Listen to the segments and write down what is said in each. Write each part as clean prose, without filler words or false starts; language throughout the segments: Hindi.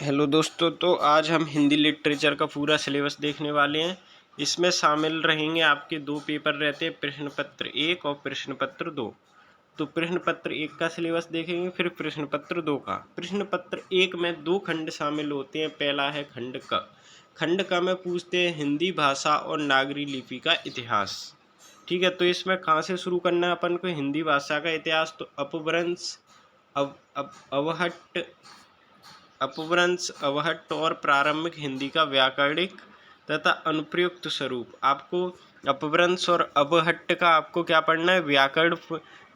हेलो दोस्तों, तो आज हम हिंदी लिटरेचर का पूरा सिलेबस देखने वाले हैं। इसमें शामिल रहेंगे आपके दो पेपर रहते हैं, प्रश्न पत्र 1 और प्रश्न पत्र 2। तो प्रश्न पत्र 1 का सिलेबस देखेंगे, फिर प्रश्न पत्र 2 का। प्रश्न पत्र 1 में दो खंड शामिल होते हैं। पहला है खंड क। खंड क में पूछते हैं हिंदी भाषा और नागरी लिपि का इतिहास। ठीक है, तो इसमें कहाँ से शुरू करना है अपन को? हिंदी भाषा का इतिहास। तो अपभ्रंश, अपभ्रंश, अवहट्ट और प्रारंभिक हिंदी का व्याकरणिक तथा अनुप्रयुक्त स्वरूप। आपको अपभ्रंश और अवहट्ट का आपको क्या पढ़ना है?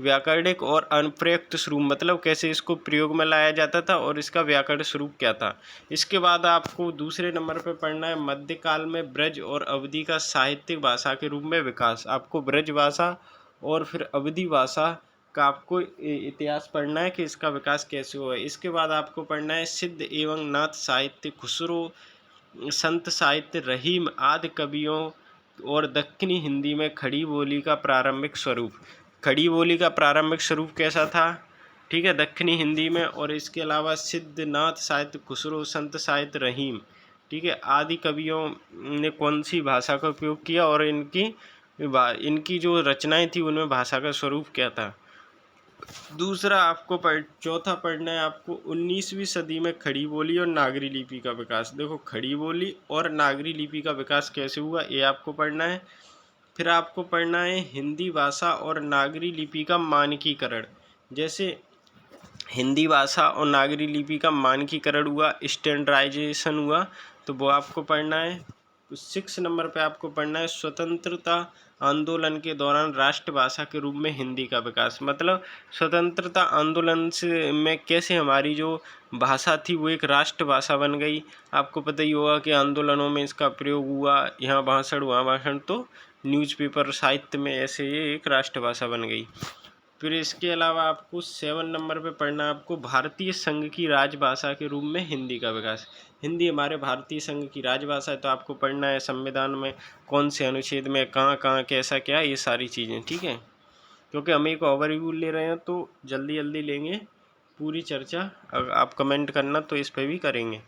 व्याकरणिक और अनुप्रयुक्त स्वरूप, मतलब कैसे इसको प्रयोग में लाया जाता था और इसका व्याकरण स्वरूप क्या था। इसके बाद आपको दूसरे नंबर पर पढ़ना है मध्यकाल में ब्रज और अवधि का साहित्यिक भाषा के रूप में विकास। आपको ब्रज भाषा और फिर अवधि भाषा का आपको इतिहास पढ़ना है कि इसका विकास कैसे हुआ है। इसके बाद आपको पढ़ना है सिद्ध एवं नाथ साहित्य, खुसरो, संत साहित्य, रहीम आदि कवियों और दक्कनी हिंदी में खड़ी बोली का प्रारंभिक स्वरूप। खड़ी बोली का प्रारंभिक स्वरूप कैसा था? ठीक है, दक्कनी हिंदी में। और इसके अलावा सिद्ध, नाथ साहित्य, खुसरो, संत साहित्य, रहीम, ठीक है, आदि कवियों ने कौन सी भाषा का उपयोग किया और इनकी जो रचनाएं थी उनमें भाषा का स्वरूप क्या था। दूसरा आपको चौथा पढ़ना है आपको 19वीं सदी में खड़ी बोली और नागरी लिपि का विकास। देखो, खड़ी बोली और नागरी लिपि का विकास कैसे हुआ ये आपको पढ़ना है। फिर आपको पढ़ना है हिंदी भाषा और नागरी लिपि का मानकीकरण। जैसे हिंदी भाषा और नागरी लिपि का मानकीकरण हुआ, स्टैंडर्डाइजेशन हुआ, तो वो आपको पढ़ना है। 6 नंबर पे आपको पढ़ना है स्वतंत्रता आंदोलन के दौरान राष्ट्रभाषा के रूप में हिंदी का विकास। मतलब स्वतंत्रता आंदोलन से में कैसे हमारी जो भाषा थी वो एक राष्ट्रभाषा बन गई। आपको पता ही होगा कि आंदोलनों में इसका प्रयोग हुआ, यहाँ भाषण वहाँ भाषण, तो न्यूज़पेपर साहित्य में ऐसे ये एक राष्ट्रभाषा बन गई। फिर इसके अलावा आपको 7 नंबर पे पढ़ना है आपको भारतीय संघ की राजभाषा के रूप में हिंदी का विकास। हिंदी हमारे भारतीय संघ की राजभाषा है, तो आपको पढ़ना है संविधान में कौन से अनुच्छेद में कहाँ कहाँ कैसा क्या, ये सारी चीज़ें। ठीक है, क्योंकि हम एक ओवरव्यू ले रहे हैं तो जल्दी जल्दी लेंगे पूरी चर्चा। अगर आप कमेंट करना तो इस पर भी करेंगे।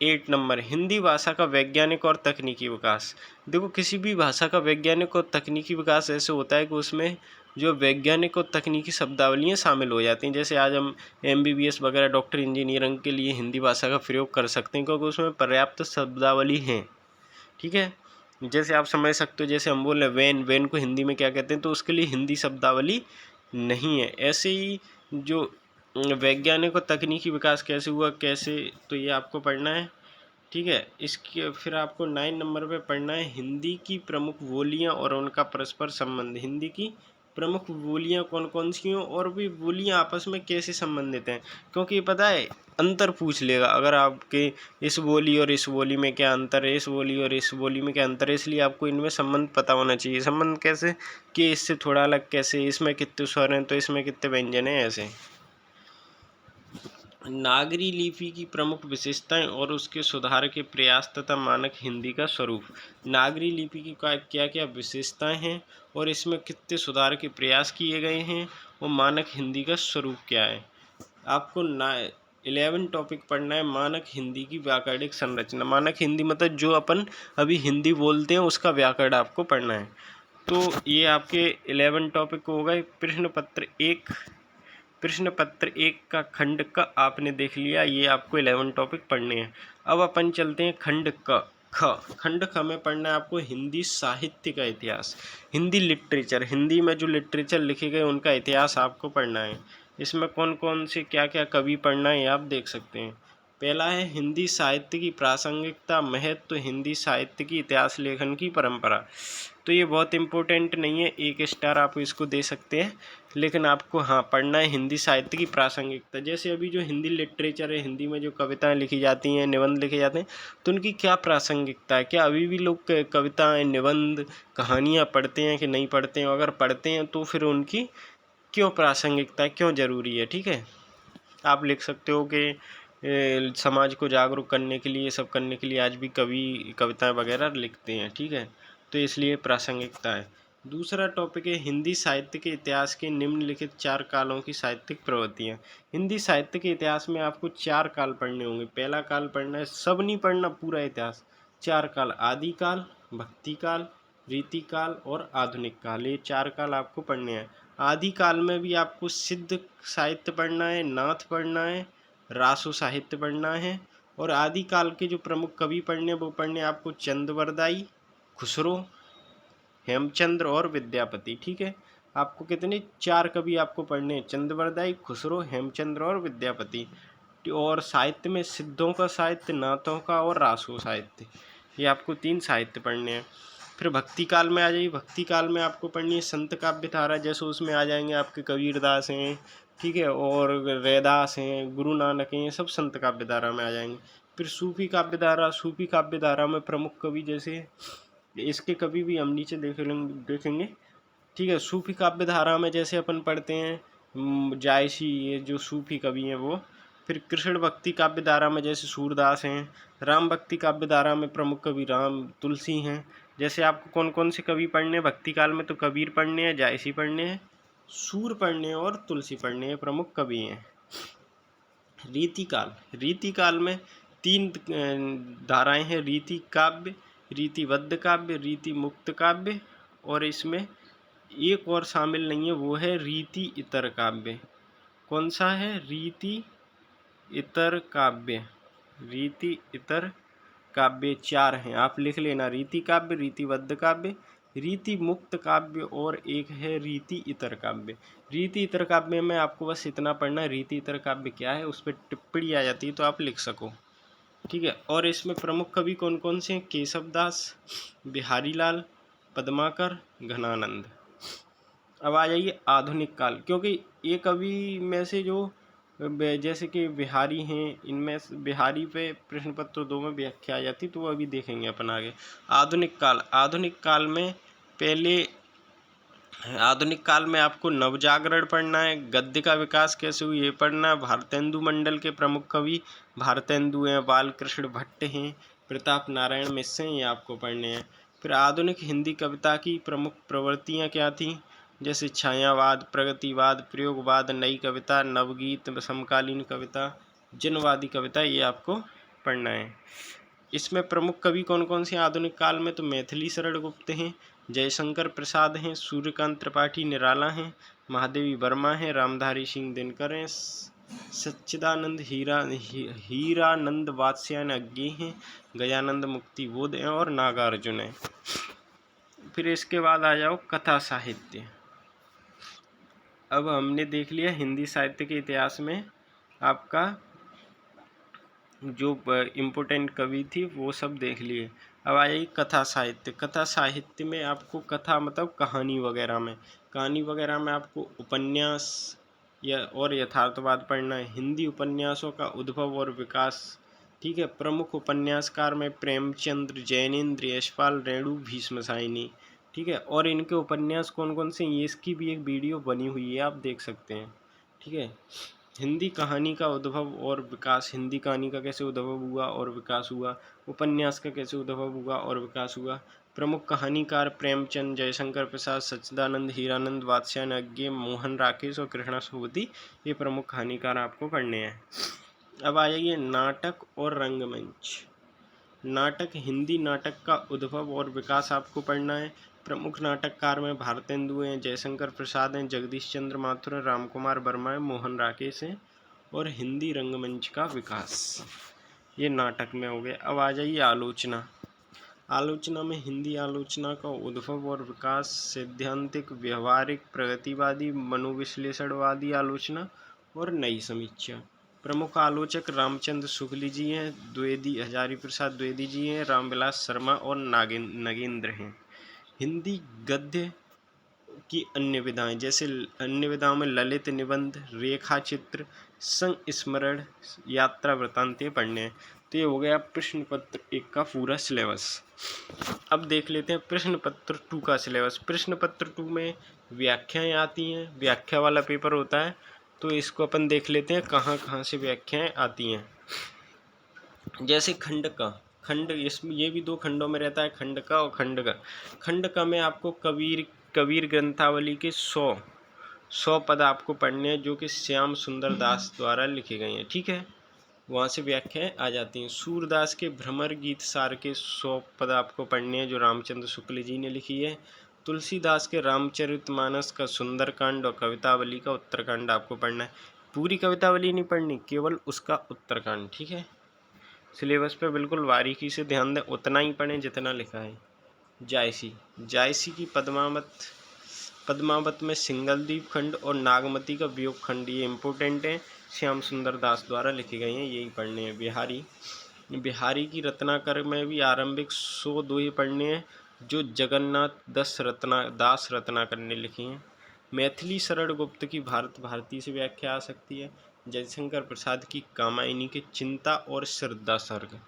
8 नंबर हिंदी भाषा का वैज्ञानिक और तकनीकी विकास। देखो, किसी भी भाषा का वैज्ञानिक और तकनीकी विकास ऐसे होता है कि उसमें जो वैज्ञानिक और तकनीकी शब्दावलियाँ शामिल हो जाती हैं। जैसे आज हम MBBS वगैरह डॉक्टर इंजीनियरिंग के लिए हिंदी भाषा का प्रयोग कर सकते हैं क्योंकि उसमें पर्याप्त शब्दावली हैं। ठीक है, जैसे आप समझ सकते हो, जैसे हम बोल रहे हैं वैन को हिंदी में क्या कहते हैं, तो उसके लिए हिंदी शब्दावली नहीं है। ऐसे ही जो वैज्ञानिक और तकनीकी विकास कैसे हुआ, कैसे, तो ये आपको पढ़ना है। ठीक है, इसके फिर आपको 9 नंबर पे पढ़ना है हिंदी की प्रमुख बोलियां और उनका परस्पर संबंध। हिंदी की प्रमुख बोलियां कौन कौन सी हैं और भी बोलियां आपस में कैसे संबंधित हैं, क्योंकि पता है अंतर पूछ लेगा अगर आपके इस बोली और इस बोली में क्या अंतर है, इस बोली और इस बोली में क्या अंतर है। इसलिए आपको इनमें संबंध पता होना चाहिए। संबंध कैसे कि इससे थोड़ा अलग कैसे, इसमें कितने स्वर हैं तो इसमें कितने व्यंजन हैं, ऐसे। नागरी लिपि की प्रमुख विशेषताएं और उसके सुधार के प्रयास तथा मानक हिंदी का स्वरूप। नागरी लिपि की क्या क्या विशेषताएं हैं और इसमें कितने सुधार के प्रयास किए गए हैं और मानक हिंदी का स्वरूप क्या है। आपको 11 टॉपिक पढ़ना है मानक हिंदी की व्याकरणिक संरचना। मानक हिंदी मतलब जो अपन अभी हिंदी बोलते हैं उसका व्याकरण आपको पढ़ना है। तो ये आपके 11 टॉपिक हो गए। प्रश्न पत्र 1 का खंड क आपने देख लिया, ये आपको 11 टॉपिक पढ़ने हैं। अब अपन चलते हैं खंड खंड ख में पढ़ना है आपको हिंदी साहित्य का इतिहास। हिंदी लिटरेचर, हिंदी में जो लिटरेचर लिखे गए उनका इतिहास आपको पढ़ना है। इसमें कौन कौन से क्या क्या कवि पढ़ना है आप देख सकते हैं। पहला है हिंदी साहित्य की प्रासंगिकता, महत्व, हिंदी साहित्य की इतिहास लेखन की परंपरा। तो ये बहुत इम्पोर्टेंट नहीं है, 1 स्टार आप इसको दे सकते हैं, लेकिन आपको हाँ पढ़ना है हिंदी साहित्य की प्रासंगिकता। जैसे अभी जो हिंदी लिटरेचर है, हिंदी में जो कविताएं लिखी जाती हैं, निबंध लिखे जाते हैं, तो उनकी क्या प्रासंगिकता है। क्या अभी भी लोग कविताएं, निबंध, कहानियाँ पढ़ते हैं कि नहीं पढ़ते हैं? अगर पढ़ते हैं तो फिर उनकी क्यों प्रासंगिकता है, क्यों ज़रूरी है। ठीक है, आप लिख सकते हो कि समाज को जागरूक करने के लिए, सब करने के लिए आज भी कवि कविताएं वगैरह लिखते हैं। ठीक है, तो इसलिए प्रासंगिकता है। दूसरा टॉपिक है हिंदी साहित्य के इतिहास के निम्नलिखित 4 कालों की साहित्यिक प्रवृत्तियाँ। हिंदी साहित्य के इतिहास में आपको 4 काल पढ़ने होंगे। पहला काल पढ़ना है, सब नहीं पढ़ना पूरा इतिहास। 4 काल, आदि काल, भक्ति काल, रीति काल और आधुनिक काल, ये 4 काल आपको पढ़ने हैं। आदि काल में भी आपको सिद्ध साहित्य पढ़ना है, नाथ पढ़ना है, रासो साहित्य पढ़ना है। और आदि काल के जो प्रमुख कवि पढ़ने हैं वो पढ़ने आपको चंद्रवरदाई, खुसरो, हेमचंद्र और विद्यापति। ठीक है, आपको कितने 4 कवि आपको पढ़ने हैं, चंद्रवरदाई, खुसरो, हेमचंद्र और विद्यापति। और साहित्य में सिद्धों का साहित्य, नाथों का और रासो साहित्य, ये आपको 3 साहित्य पढ़ने हैं। फिर भक्ति काल में आ जाइए। भक्ति काल में आपको पढ़नी है संत काव्य धारा, जैसे उसमें आ जाएंगे आपके कबीरदास हैं, ठीक है, और रैदास हैं, गुरु नानक हैं, ये सब संत काव्य धारा में आ जाएंगे। फिर सूफी काव्य धारा, सूफी काव्य धारा में प्रमुख कवि जैसे इसके कवि भी हम नीचे देखेंगे। ठीक है, सूफी काव्य धारा में जैसे अपन पढ़ते हैं जायसी, ये जो सूफी कवि हैं वो। फिर कृष्ण भक्ति काव्य धारा में जैसे सूरदास हैं। राम भक्ति काव्य धारा में प्रमुख कवि राम तुलसी हैं। जैसे आपको कौन कौन से कवि पढ़ने हैं भक्ति काल में, तो कबीर पढ़ने हैं, जायसी पढ़ने हैं, सूर पढ़ने हैं और तुलसी पढ़ने हैं, प्रमुख कवि हैं। रीति काल, रीति काल में 3 धाराएं हैं, रीति काव्य, रीतिबद्ध काव्य, रीति मुक्त काव्य, और इसमें एक और शामिल नहीं है, वो है रीति इतर काव्य। कौन सा है? रीति इतर काव्य। रीति इतर काव्य 4 हैं, आप लिख लेना, रीति काव्य, रीतिबद्ध काव्य, रीति मुक्त काव्य और एक है रीति इतर काव्य। रीति इतर काव्य में आपको बस इतना पढ़ना है, रीति इतर काव्य क्या है, उस पर टिप्पणी आ जाती है तो आप लिख सको। ठीक है, और इसमें प्रमुख कवि कौन कौन से हैं? केशवदास, बिहारी लाल, पद्माकर, घनानंद। अब आ जाइए आधुनिक काल, क्योंकि ये कवि में से जो जैसे कि बिहारी हैं, इनमें बिहारी पे प्रश्न पत्र 2 में व्याख्या आ जाती, तो वो अभी देखेंगे अपन आगे। आधुनिक काल, आधुनिक काल में पहले आधुनिक काल में आपको नवजागरण पढ़ना है, गद्य का विकास कैसे हुई ये पढ़ना है। भारतेंदु मंडल के प्रमुख कवि भारतेंदु हैं, बालकृष्ण भट्ट हैं, प्रताप नारायण मिश्र हैं, ये आपको पढ़ने हैं। फिर आधुनिक हिंदी कविता की प्रमुख प्रवृत्तियाँ क्या थीं? जैसे छायावाद, प्रगतिवाद, प्रयोगवाद, नई कविता, नवगीत, समकालीन कविता, जनवादी कविता, ये आपको पढ़ना है। इसमें प्रमुख कवि कौन कौन से आधुनिक काल में? तो मैथिली शरण गुप्त हैं, जयशंकर प्रसाद हैं, सूर्यकांत त्रिपाठी निराला हैं, महादेवी वर्मा हैं, रामधारी सिंह दिनकर हैं, सच्चिदानंद हीरानंद वात्स्यायन अज्ञे हैं, गजानंद मुक्ति बोध हैं और नागार्जुन हैं। फिर इसके बाद आ जाओ कथा साहित्य। अब हमने देख लिया हिंदी साहित्य के इतिहास में आपका जो इम्पोर्टेंट कवि थी वो सब देख लिए। अब आ जाइए कथा साहित्य। कथा साहित्य में आपको कथा मतलब कहानी वगैरह में, कहानी वगैरह में आपको उपन्यास और यथार्थवाद पढ़ना है। हिंदी उपन्यासों का उद्भव और विकास, ठीक है। प्रमुख उपन्यासकार में प्रेमचंद्र, जैनेन्द्र, यशपाल रेणु, भीष्म साइनी, ठीक है। और इनके उपन्यास कौन कौन से, ये इसकी भी एक वीडियो बनी हुई है, आप देख सकते हैं, ठीक है। हिंदी कहानी का उद्भव और विकास, हिंदी कहानी का कैसे उद्भव हुआ और विकास हुआ, उपन्यास का कैसे उद्भव हुआ और विकास हुआ। प्रमुख कहानीकार प्रेमचंद, जयशंकर प्रसाद, सच्चिदानंद, हीरानंद वात्स्यायन अज्ञे, मोहन राकेश और कृष्णा सुबुद्धि, ये प्रमुख कहानीकार आपको पढ़ने हैं। अब आ जाइए नाटक और रंगमंच। नाटक, हिंदी नाटक का उद्भव और विकास आपको पढ़ना है। प्रमुख नाटककार में भारतेंदु हैं, जयशंकर प्रसाद हैं, जगदीश चंद्र माथुर हैं, रामकुमार वर्मा हैं, मोहन राकेश हैं। और हिंदी रंगमंच का विकास, ये नाटक में हो गए। अब आ जाइए आलोचना। आलोचना में हिंदी आलोचना का उद्भव और विकास, सैद्धांतिक, व्यवहारिक, प्रगतिवादी, मनोविश्लेषणवादी आलोचना और नई समीक्षा। प्रमुख आलोचक रामचंद्र शुक्ल जी हैं, द्विवेदी हजारी प्रसाद द्विवेदी जी हैं, रामविलास शर्मा और नगेंद्र हैं। हिंदी गद्य की अन्य विधाएं, जैसे अन्य विधाओं में ललित निबंध, रेखा चित्र, संस्मरण, यात्रा वृत्तांत पढ़ने हैं। तो ये हो गया प्रश्न पत्र 1 का पूरा सिलेबस। अब देख लेते हैं प्रश्न पत्र 2 का सिलेबस। प्रश्न पत्र 2 में व्याख्याएं आती हैं, व्याख्या वाला पेपर होता है, तो इसको अपन देख लेते हैं कहाँ कहाँ से व्याख्याएं आती हैं। जैसे खंड का, खंड इसमें ये भी 2 खंडों में रहता है, खंड का और खंड का। खंड का में आपको कबीर कबीर ग्रंथावली के 100 पद आपको पढ़ने हैं जो कि श्याम सुंदर दास द्वारा लिखे गए हैं। ठीक है, वहाँ से व्याख्याएं आ जाती हैं। सूरदास के भ्रमर गीत सार के 100 पद आपको पढ़ने हैं जो रामचंद्र शुक्ल जी ने लिखी है। तुलसीदास के रामचरितमानस का सुंदरकांड और कवितावली का उत्तरकांड आपको पढ़ना है। पूरी कवितावली नहीं पढ़नी, केवल उसका उत्तरकांड। ठीक है, सिलेबस पे बिल्कुल बारीकी से ध्यान दें, उतना ही पढ़ें जितना लिखा है। जायसी की पद्मावत में सिंगलदीप खंड और नागमती का वियोग खंड, ये इम्पोर्टेंट है, श्याम सुंदर दास द्वारा लिखे गए हैं, यही पढ़ने हैं। बिहारी की रत्नाकर में भी आरंभिक 100 दोहे पढ़ने हैं जो जगन्नाथ दास रत्नाकर ने लिखी हैं। मैथिली शरण गुप्त की भारत भारती से व्याख्या आ सकती है। जयशंकर प्रसाद की कामायनी के चिंता और श्रद्धा सर्ग,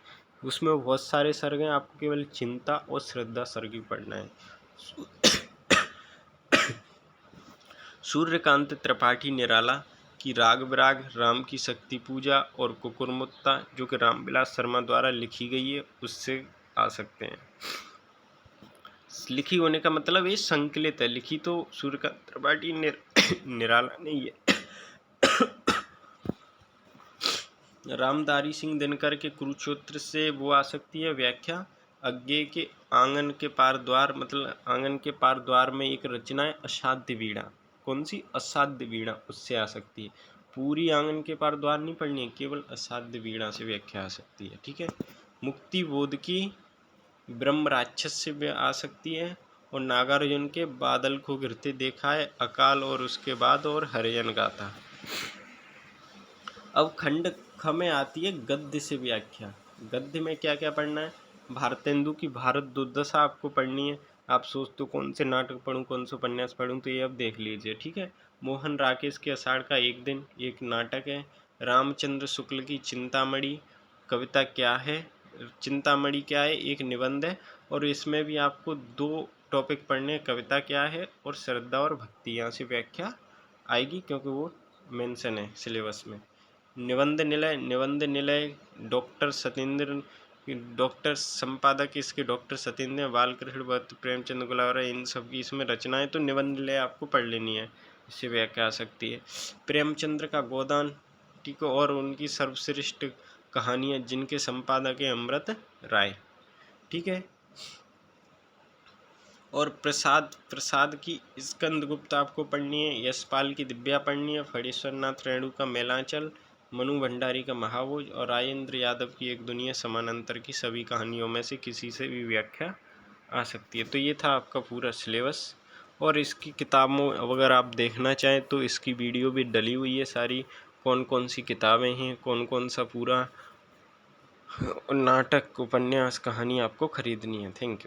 उसमें बहुत सारे सर्ग हैं, आपको केवल चिंता और श्रद्धा सर्ग ही पढ़ना है। सूर्यकांत त्रिपाठी निराला की राग विराग, राम की शक्ति पूजा और कुकुरमुत्ता जो कि रामविलास शर्मा द्वारा लिखी गई है, उससे आ सकते हैं। लिखी होने का मतलब ये संकलित है, लिखी तो सूर्यकांत त्रिपाठी निराला नहीं है। रामधारी सिंह दिनकर के कुरुक्षेत्र से वो आ सकती है व्याख्या। अज्ञे के आंगन के पार द्वार, मतलब आंगन के पार द्वार में एक रचना है असाध्य वीणा, कौन सी? असाध्य वीणा, उससे आ सकती है। पूरी आंगन के पार द्वार नहीं पढ़नी है, केवल असाध्य वीणा से व्याख्या आ सकती है। ठीक है, मुक्ति बोध की ब्रह्म राक्षस से आ सकती है। और नागार्जुन के बादल को गिरते देखा है, अकाल और उसके बाद और हरिजन गाथा। अब खंड ख में आती है गद्य से व्याख्या। गद्य में क्या क्या पढ़ना है? भारतेंदु की भारत दुर्दशा आपको पढ़नी है। आप सोचते हो कौन से नाटक पढ़ूं, कौन से उपन्यास पढ़ूं, तो ये अब देख लीजिए। ठीक है, मोहन राकेश के आषाढ़ का एक दिन, एक नाटक है। रामचंद्र शुक्ल की चिंतामणि कविता क्या है, चिंतामणि क्या है, एक निबंध है, और इसमें भी आपको 2 टॉपिक पढ़ने हैं, कविता क्या है और श्रद्धा और भक्ति। यहाँ से व्याख्या आएगी क्योंकि वो मेंशन है सिलेबस में। निबंध निलय डॉक्टर संपादक इसके डॉक्टर सत्येंद्र बालकृष्ण भट्ट, प्रेमचंद गुलावरा, इन सब की इसमें रचनाएं, तो निबंध निलय आपको पढ़ लेनी है, इससे व्याख्या आ सकती है। प्रेमचंद्र का गोदान, ठीक है, और उनकी सर्वश्रेष्ठ कहानियाँ जिनके संपादक है अमृत राय। ठीक है, और प्रसाद की स्कंदगुप्त आपको पढ़नी है, यशपाल की दिव्या पढ़नी है, फणीश्वर नाथ रेणु का मेलांचल, मनु भंडारी का महाभोज और राजेंद्र यादव की एक दुनिया समानांतर की सभी कहानियों में से किसी से भी व्याख्या आ सकती है। तो ये था आपका पूरा सिलेबस। और इसकी किताबों अगर आप देखना चाहें तो इसकी वीडियो भी डली हुई है सारी, कौन कौन सी किताबें हैं, कौन कौन सा पूरा नाटक उपन्यास कहानी आपको खरीदनी है। Thank you.